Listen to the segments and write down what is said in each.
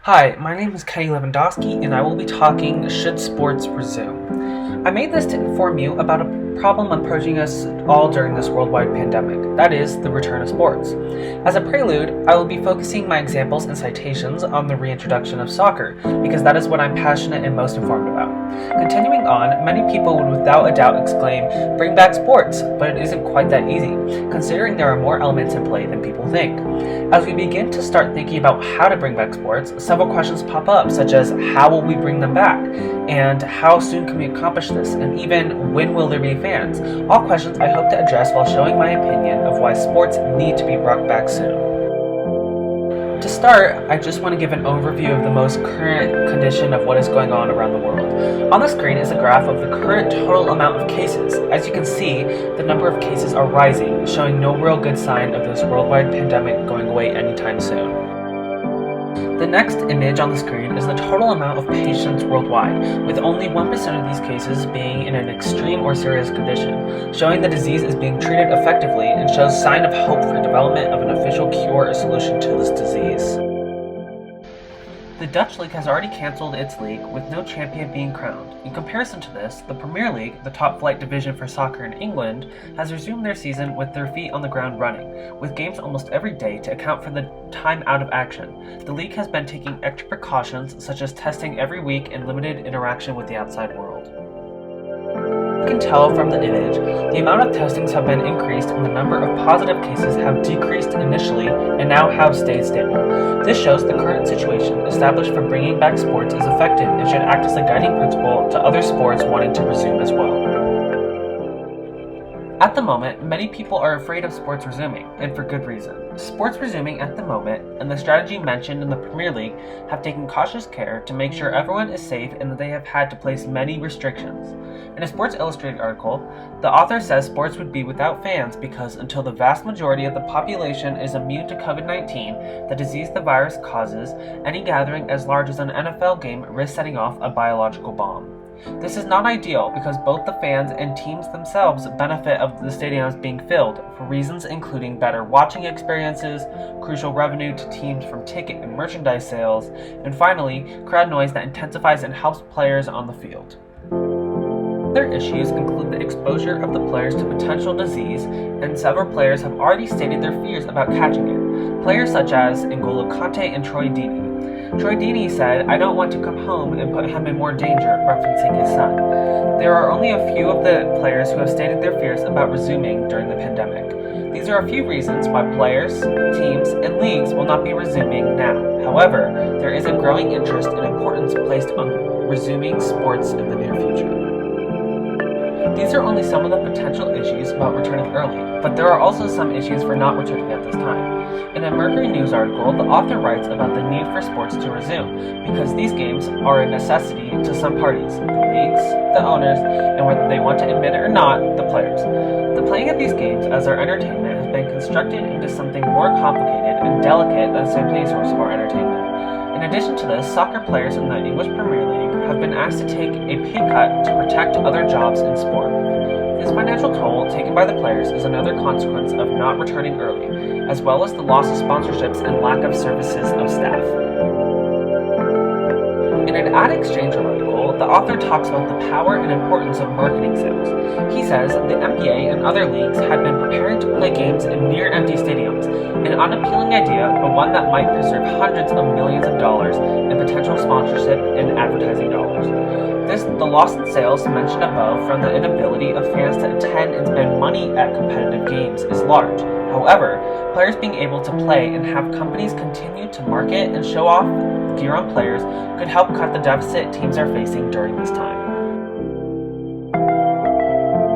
Hi, my name is Kenny Lewandowski, and I will be talking Should Sports Resume? I made this to inform you about a problem approaching us all during this worldwide pandemic, that is, the return of sports. As a prelude, I will be focusing my examples and citations on the reintroduction of soccer, because that is what I'm passionate and most informed about. Continuing on, many people would without a doubt exclaim, "Bring back sports," but it isn't quite that easy, considering there are more elements in play than people think. As we begin to start thinking about how to bring back sports, several questions pop up, such as how will we bring them back? And how soon can we accomplish this? And even when will there be fans? All questions I hope to address while showing my opinion of why sports need to be brought back soon. To start, I just want to give an overview of the most current condition of what is going on around the world. On the screen is a graph of the current total amount of cases. As you can see, the number of cases are rising, showing no real good sign of this worldwide pandemic going away anytime soon. The next image on the screen is the total amount of patients worldwide, with only 1% of these cases being in an extreme or serious condition, showing the disease is being treated effectively and shows sign of hope for development of an official cure or solution to this disease. The Dutch League has already cancelled its league, with no champion being crowned. In comparison to this, the Premier League, the top flight division for soccer in England, has resumed their season with their feet on the ground running, with games almost every day to account for the time out of action. The league has been taking extra precautions, such as testing every week and limited interaction with the outside world. You can tell from the image, the amount of testings have been increased and the number of positive cases have decreased initially and now have stayed stable. This shows the current situation established for bringing back sports is effective and should act as a guiding principle to other sports wanting to resume as well. At the moment, many people are afraid of sports resuming, and for good reason. Sports resuming at the moment, and the strategy mentioned in the Premier League, have taken cautious care to make sure everyone is safe and that they have had to place many restrictions. In a Sports Illustrated article, the author says sports would be without fans because until the vast majority of the population is immune to COVID-19, the disease the virus causes, any gathering as large as an NFL game risks setting off a biological bomb. This is not ideal because both the fans and teams themselves benefit of the stadiums being filled for reasons including better watching experiences, crucial revenue to teams from ticket and merchandise sales, and finally, crowd noise that intensifies and helps players on the field. Other issues include the exposure of the players to potential disease, and several players have already stated their fears about catching it. Players such as N'Golo Kante and Troy Deeney. Troy Deeney said, "I don't want to come home and put him in more danger," referencing his son. There are only a few of the players who have stated their fears about resuming during the pandemic. These are a few reasons why players, teams, and leagues will not be resuming now. However, there is a growing interest and importance placed on resuming sports in the near future. These are only some of the potential issues about returning early, but there are also some issues for not returning at this time. In a Mercury News article, the author writes about the need for sports to resume, because these games are a necessity to some parties, the leagues, the owners, and whether they want to admit it or not, the players. The playing of these games as our entertainment has been constructed into something more complicated and delicate than simply a source of our entertainment. In addition to this, soccer players in the English Premier League have been asked to take a pay cut to protect other jobs in sport. This financial toll taken by the players is another consequence of not returning early, as well as the loss of sponsorships and lack of services of staff. In an Ad Exchanger article, the author talks about the power and importance of marketing sales. He says the NBA and other leagues had been preparing to play games in near-empty stadiums, an unappealing idea, but one that might preserve hundreds of millions of dollars in potential sponsorship and advertising dollars. The loss in sales mentioned above from the inability of fans to attend and spend money at competitive games is large. However, players being able to play and have companies continue to market and show off gear on players could help cut the deficit teams are facing during this time.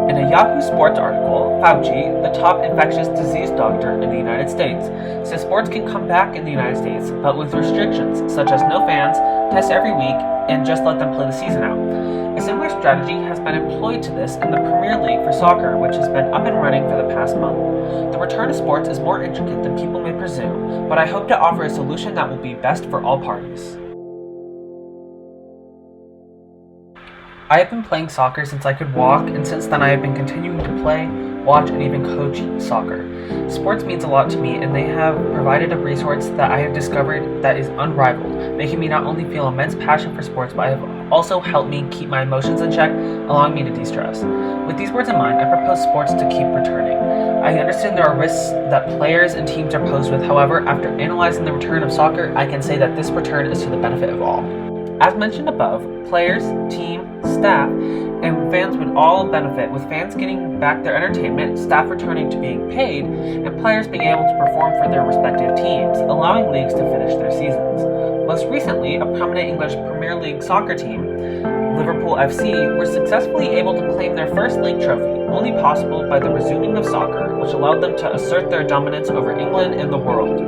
In a Yahoo Sports article, Fauci, the top infectious disease doctor in the United States, says sports can come back in the United States, but with restrictions such as no fans, tests every week, and just let them play the season out. A similar strategy has been employed to this in the Premier League for soccer, which has been up and running for the past month. The return of sports is more intricate than people may presume, but I hope to offer a solution that will be best for all parties. I have been playing soccer since I could walk, and since then I have been continuing to play, watch, and even coach soccer. Sports means a lot to me, and they have provided a resource that I have discovered that is unrivaled, making me not only feel immense passion for sports, but have also helped me keep my emotions in check, allowing me to de-stress. With these words in mind, I propose sports to keep returning. I understand there are risks that players and teams are posed with. However, after analyzing the return of soccer, I can say that this return is to the benefit of all. As mentioned above, players, team, staff, and fans would all benefit, with fans getting back their entertainment, staff returning to being paid, and players being able to perform for their respective teams, allowing leagues to finish their seasons. Most recently, a prominent English Premier League soccer team, Liverpool FC, were successfully able to claim their first league trophy, only possible by the resuming of soccer, which allowed them to assert their dominance over England and the world.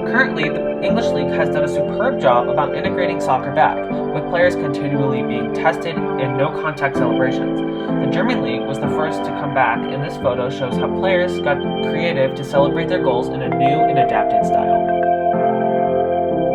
Currently, the English League has done a superb job about integrating soccer back, with players continually being tested and no-contact celebrations. The German League was the first to come back, and this photo shows how players got creative to celebrate their goals in a new and adapted style.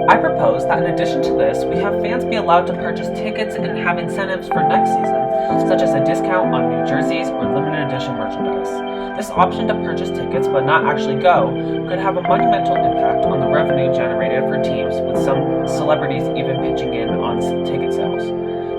I propose that in addition to this, we have fans be allowed to purchase tickets and have incentives for next season, such as a discount on new jerseys or limited edition merchandise. This option to purchase tickets but not actually go could have a monumental impact on the revenue generated for teams, with some celebrities even pitching in on ticket sales.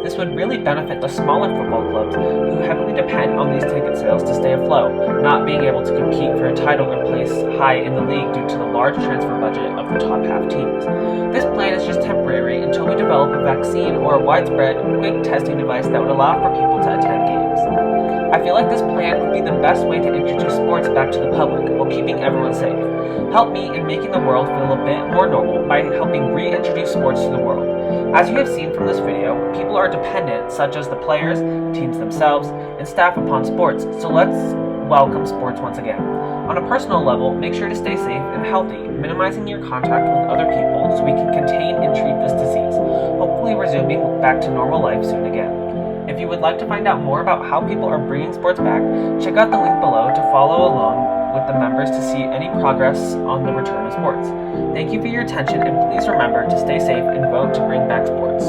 This would really benefit the smaller football clubs who heavily depend on these ticket sales to stay afloat, not being able to compete for a title or place high in the league due to the large transfer budget of the top half teams. This plan is just temporary until we develop a vaccine or a widespread, quick testing device that would allow for people to attend games. I feel like this plan would be the best way to introduce sports back to the public while keeping everyone safe. Help me in making the world feel a bit more normal by helping reintroduce sports to the world. As you have seen from this video, people are dependent, such as the players, teams themselves, and staff upon sports, so let's welcome sports once again. On a personal level, make sure to stay safe and healthy, minimizing your contact with other people so we can contain and treat this disease, hopefully resuming back to normal life soon again. If you would like to find out more about how people are bringing sports back, check out the link below to follow along with the members to see any progress on the return of sports. Thank you for your attention, and please remember to stay safe and vote to bring back sports.